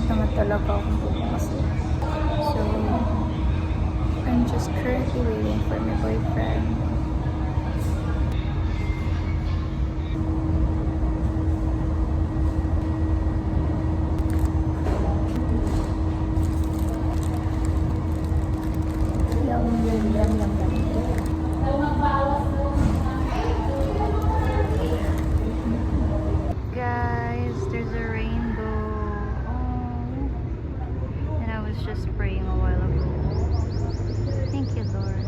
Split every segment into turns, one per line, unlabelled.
tamad talaga akong pumasok. So, I'm just currently waiting for my boyfriend. Guys, there's a rainbow. Oh. And I was just praying a while ago. Thank you, Lord.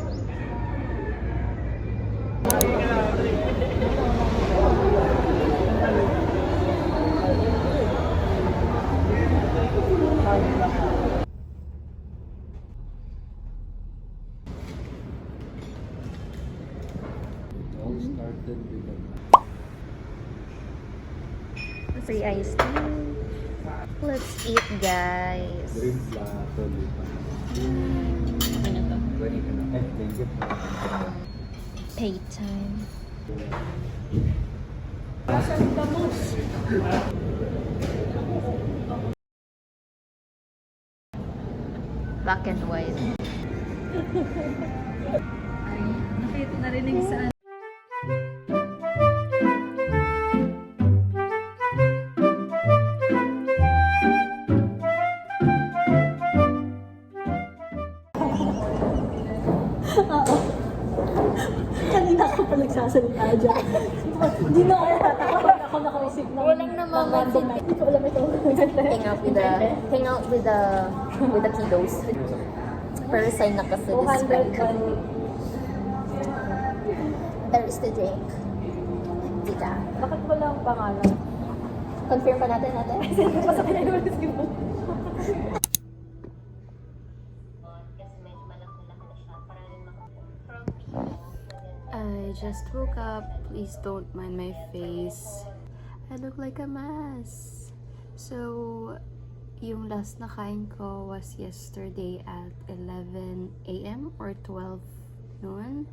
All started with a
Free iced tea. Let's eat, guys.
drink la tuloy pa. Ready ka na? Thank you.
Pay time. Black and white.
Ay, nakita narinig sa
Kanina ako pa nagsasalita dyan. Hindi na ako natatakot ako naka-receive ng
Walang
random night. Hindi ko alam ito.
Hang out with the kiddos. Pero sign na kasi this
200
break.
man.
There is the drink. Dita.
Bakit wala ang pangalan?
Confirm pa natin.
Basta pinag-receive mo.
I just woke up. Please don't mind my face. I look like a mess. So, yung last na kain ko was yesterday at 11 a.m. or 12 noon.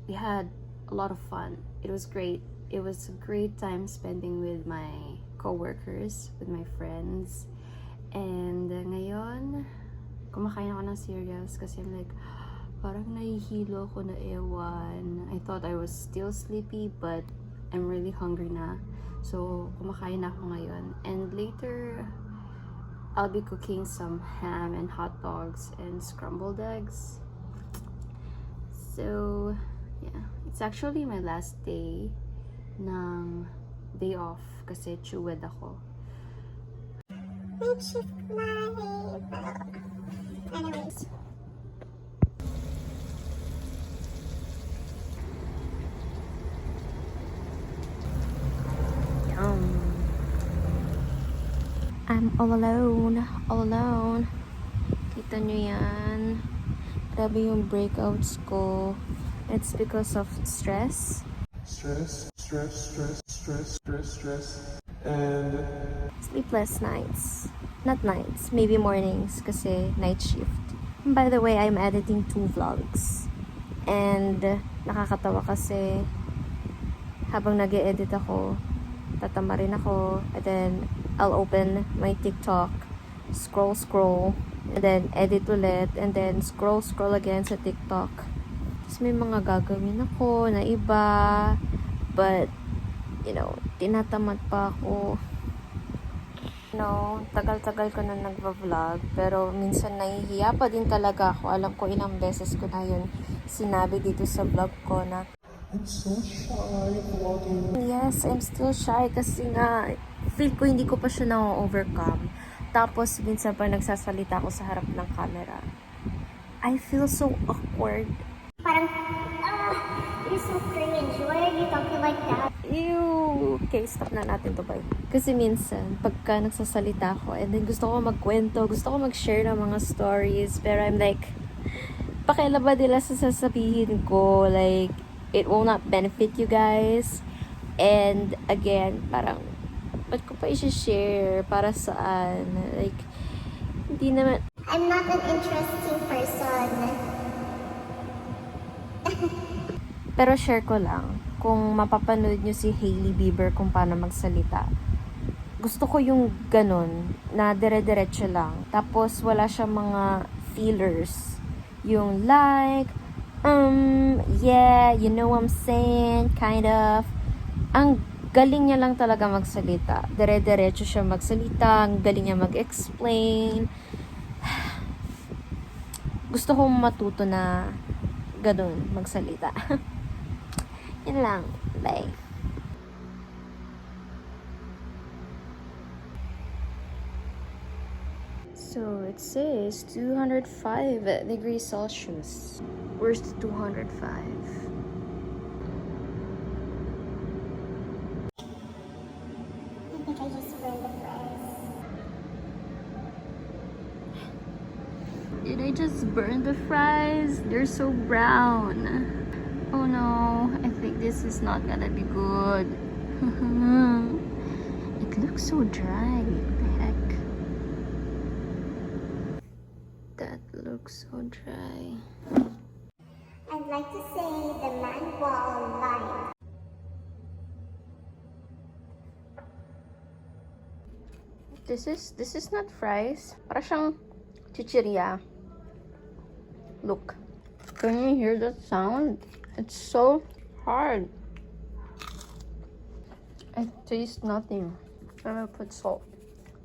We had a lot of fun. It was great. It was a great time spending with my co-workers, with my friends. And ngayon, kumakain ako ng cereals kasi I'm like, parang nahihilo ako na ewan. I thought I was still sleepy, but I'm really hungry na. So, kumakain na ako ngayon. And later, I'll be cooking some ham and hot dogs and scrambled eggs. So, yeah. It's actually my last day ng day off kasi chewed ako. Anyways. I'm all alone. Kita nyo yan. Grabe yung breakouts ko. It's because of stress.
Stress. And
Sleepless nights. Not nights, maybe mornings kasi night shift. And by the way, I'm editing 2 vlogs. And nakakatawa kasi habang nag-e-edit ako, tatama rin ako, and then I'll open my TikTok, scroll, and then edit ulit, and then scroll again sa TikTok. Tapos may mga gagawin ako na iba, but, you know, tinatamad pa ako. No, tagal-tagal ko na nagva-vlog, pero minsan nahihiya pa din talaga ako. Alam ko ilang beses ko na yun sinabi dito sa vlog ko na
I'm so shy vlogging.
yes, I'm still shy kasi nga feel ko hindi ko pa siya na-overcome. Tapos minsan pa nagsasalita ako sa harap ng camera, I feel so awkward.
Parang, you're so cringe. Why are you talking like that?
Ew! Okay, stop na natin to, bye. Kasi minsan, pagka nagsasalita ako, and then gusto ko magkwento, gusto ko mag-share ng mga stories, pero I'm like, pakailan ba nila sa sasabihin ko? Like, it will not benefit you guys. And again, parang, ba't ko pa i-share? Para saan? Like, hindi naman,
I'm not an interesting person.
pero share ko lang, kung mapapanood nyo si Hailey Bieber kung paano magsalita. Gusto ko yung ganun, na dire-diretso lang. Tapos, wala siya mga fillers. Yung like, yeah, you know what I'm saying, kind of. Ang galing niya lang talaga magsalita. Dire-diretso siya magsalita, ang galing niya mag-explain. Gusto kong matuto na ganun, magsalita. Yun lang. Bye. So it says 205 degrees Celsius. Where's the 205?
I think I just burned the fries.
Did I just burn the fries? They're so brown. Oh no, I think this is not gonna be good. It looks so dry. What the heck? That looks so dry.
I'd like to say the man wall line.
This is not fries. Para siyang chichirya. Look. Can you hear that sound? It's so hard. I taste nothing. I'm gonna put salt.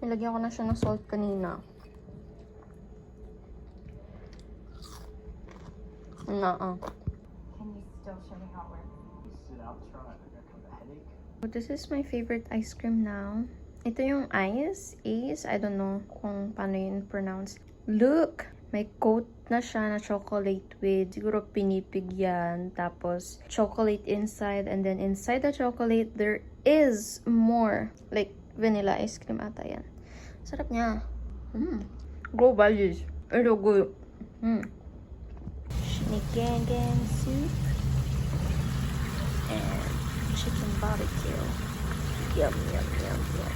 Nilagyan ko na siya ng salt kanina. Nuh-uh.
Can you still show me how it works?
Sit out, try. I got kind of a headache.
But this is my favorite ice cream now. Ito yung ice. I don't know kung paano yun pronounce. Look! May coat na siya na chocolate with siguro pinipig yan. Tapos chocolate inside. And then inside the chocolate, there is more. Like vanilla ice cream ata yan. Sarap niya. Go values. Ito go. Sinigang soup. And chicken barbecue. Yum, yum, yum, yum.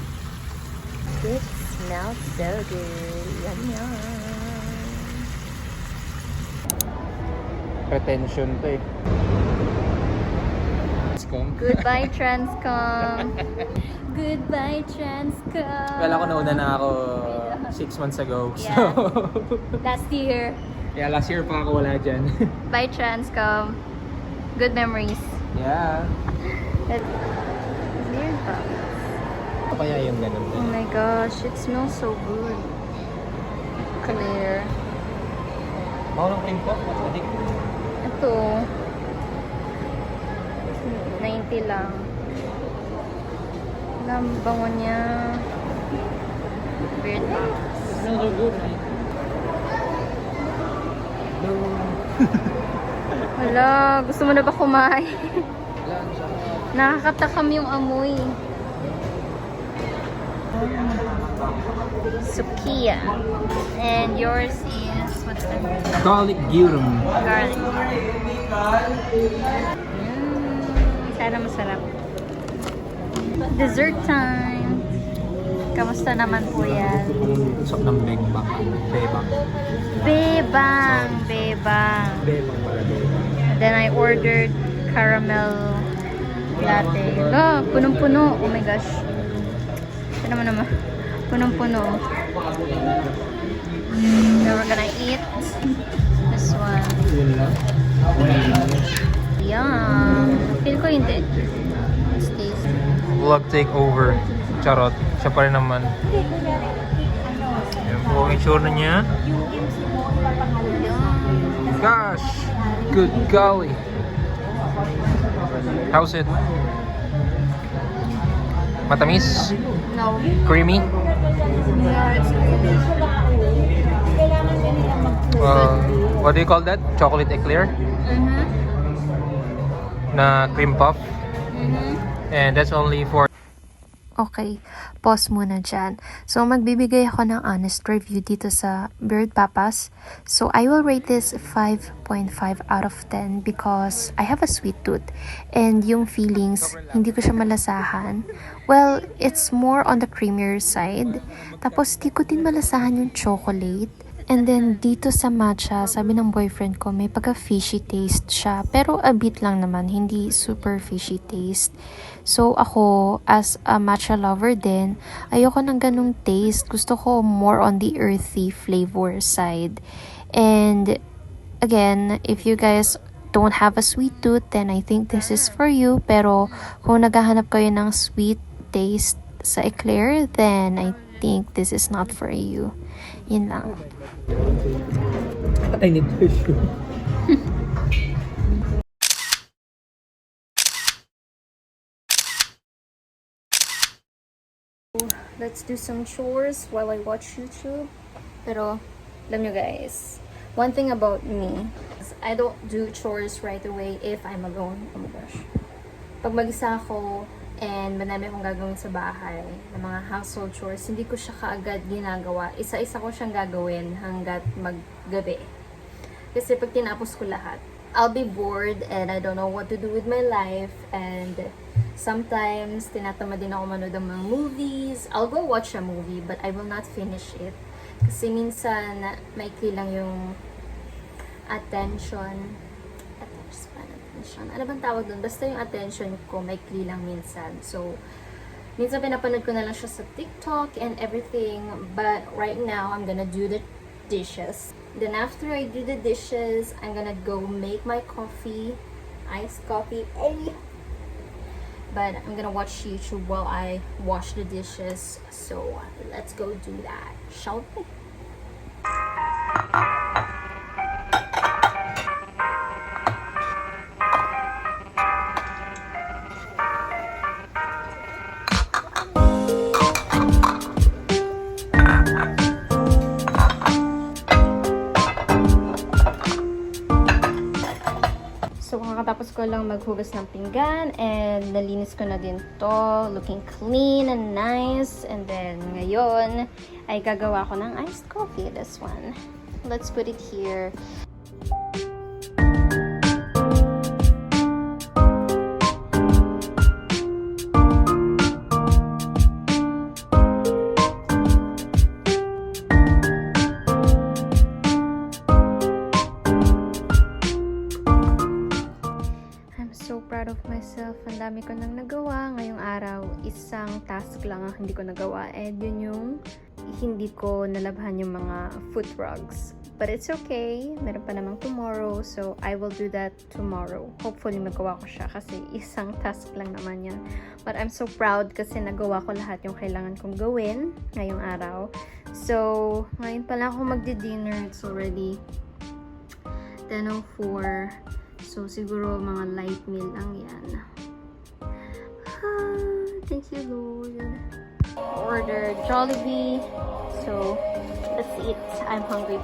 It smells so good. Yum, yum.
Retention to eh.
Goodbye, Transcom. Goodbye, Transcom.
Well, ako nauna na ako 6 months ago.
Yeah.
So,
Last year.
yeah, last year pa ako wala dyan.
Bye, Transcom. Good memories.
Yeah.
Weird pa.
Ano kaya yung ganun?
Oh my gosh, it smells so good. Clear.
Bako ng cream po? Adik.
Ito. 90 lang. Ang bango niya. Weird pa.
It smells so good.
Wala, gusto mo na ba kumain? Nakakatakam yung amoy. Sukiya. And yours is, what's that?
Garlic gyrum.
Garlic. Sana masarap. Dessert time. Kamusta naman po yan?
Sok ng bebang. Bebang.
Bebang! Bebang.
Bebang pala, bebang.
Then I ordered caramel latte. Ah, punong-puno. Oh my gosh. Ito naman. Punong-puno. Now we're gonna eat this one. Yum. Feel ko hindi. Let's taste.
Vlog takeover. Charot. Siya pa rin naman. Yan po ang itsura niya. Gosh! Good golly! How's it? Matamis?
No.
Creamy? What do you call that? Chocolate eclair? Na cream puff? And that's only for
Okay, pause muna dyan. So, magbibigay ako ng honest review dito sa Bird Papas. So, I will rate this 5.5 out of 10 because I have a sweet tooth. And yung feelings, hindi ko siya malasahan. Well, it's more on the creamier side. Tapos, di ko din malasahan yung chocolate. And then, dito sa matcha, sabi ng boyfriend ko, may pagka-fishy taste siya. Pero a bit lang naman, hindi super fishy taste. So, ako, as a matcha lover din, ayoko ng ganung taste. Gusto ko more on the earthy flavor side. And, again, if you guys don't have a sweet tooth, then I think this is for you. Pero, kung naghahanap kayo ng sweet taste sa eclair, then I think this is not for you. Yun lang.
I need tissue.
Let's do some chores while I watch YouTube. Pero, alam nyo guys, one thing about me is I don't do chores right away if I'm alone. Oh my gosh. Pag mag-isa ako and madami akong gagawin sa bahay ng mga household chores, hindi ko siya kaagad ginagawa. Isa-isa ko siyang gagawin hanggat maggabi. Kasi pag tinapos ko lahat, I'll be bored and I don't know what to do with my life, and sometimes tinatamad din ako manood ng mga movies. I'll go watch a movie but I will not finish it. Kasi minsan maikli lang yung attention. Ano bang tawag doon? Basta yung attention ko maikli lang minsan. So, minsan pinapanood ko na lang siya sa TikTok and everything. But right now, I'm gonna do the dishes. Then after I do the dishes, I'm gonna go make my coffee. Iced coffee. Ay! But I'm gonna watch YouTube while I wash the dishes. So, let's go do that, shall we? So, kakatapos ko lang maghugas ng pinggan and nalinis ko na din to. Looking clean and nice. And then, ngayon, ay gagawa ko ng iced coffee. This one. Let's put it here. So proud of myself. Ang dami ko nang nagawa ngayong araw. Isang task lang ang hindi ko nagawa, and yun yung hindi ko nalabhan yung mga foot rugs. But it's okay. Meron pa namang tomorrow, so I will do that tomorrow. Hopefully magawa ko siya kasi isang task lang naman yan. But I'm so proud kasi nagawa ko lahat yung kailangan kong gawin ngayong araw. So, ngayon pala ako magdi-dinner. It's already 10:04. So, siguro mga light meal lang yan. Thank you, Lord. Ordered Jollibee. So, let's eat. I'm hungry.